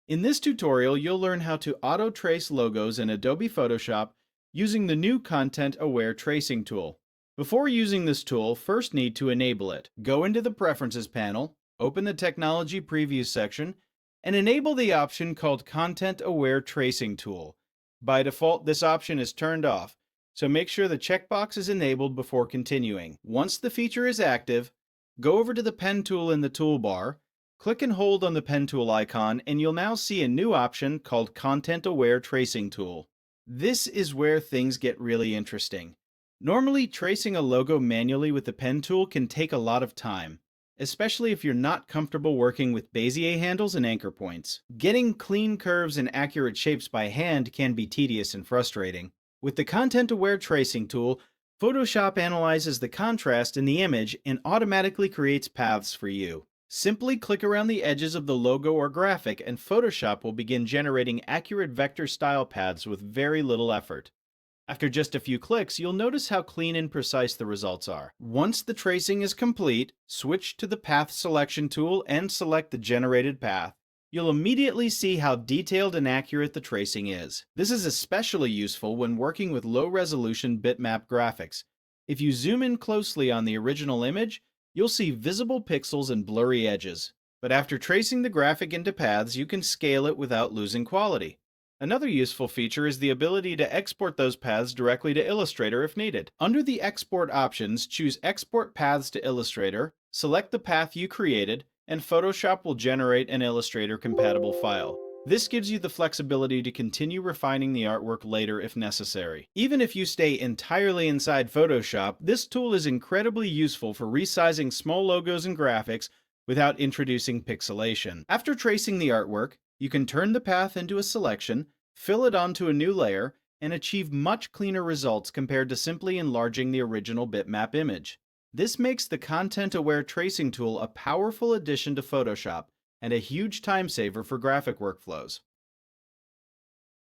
In this tutorial, you'll learn how to auto-trace logos in Adobe Photoshop using the new Content-Aware Tracing tool. Before using this tool, first need to enable it. Go into the Preferences panel, open the Technology Preview section, and enable the option called Content-Aware Tracing Tool. By default, this option is turned off, so make sure the checkbox is enabled before continuing. Once the feature is active, go over to the Pen tool in the toolbar. Click and hold on the pen tool icon and you'll now see a new option called Content Aware Tracing Tool. This is where things get really interesting. Normally, tracing a logo manually with the pen tool can take a lot of time, especially if you're not comfortable working with Bezier handles and anchor points. Getting clean curves and accurate shapes by hand can be tedious and frustrating. With the Content Aware Tracing Tool, Photoshop analyzes the contrast in the image and automatically creates paths for you. Simply click around the edges of the logo or graphic and Photoshop will begin generating accurate vector style paths with very little effort. After just a few clicks, you'll notice how clean and precise the results are. Once the tracing is complete, switch to the Path Selection tool and select the generated path. You'll immediately see how detailed and accurate the tracing is. This is especially useful when working with low-resolution bitmap graphics. If you zoom in closely on the original image, you'll see visible pixels and blurry edges. But after tracing the graphic into paths, you can scale it without losing quality. Another useful feature is the ability to export those paths directly to Illustrator if needed. Under the Export options, choose Export Paths to Illustrator, select the path you created, and Photoshop will generate an Illustrator-compatible file. This gives you the flexibility to continue refining the artwork later if necessary. Even if you stay entirely inside Photoshop, this tool is incredibly useful for resizing small logos and graphics without introducing pixelation. After tracing the artwork, you can turn the path into a selection, fill it onto a new layer, and achieve much cleaner results compared to simply enlarging the original bitmap image. This makes the Content-Aware Tracing tool a powerful addition to Photoshop and a huge time saver for graphic workflows.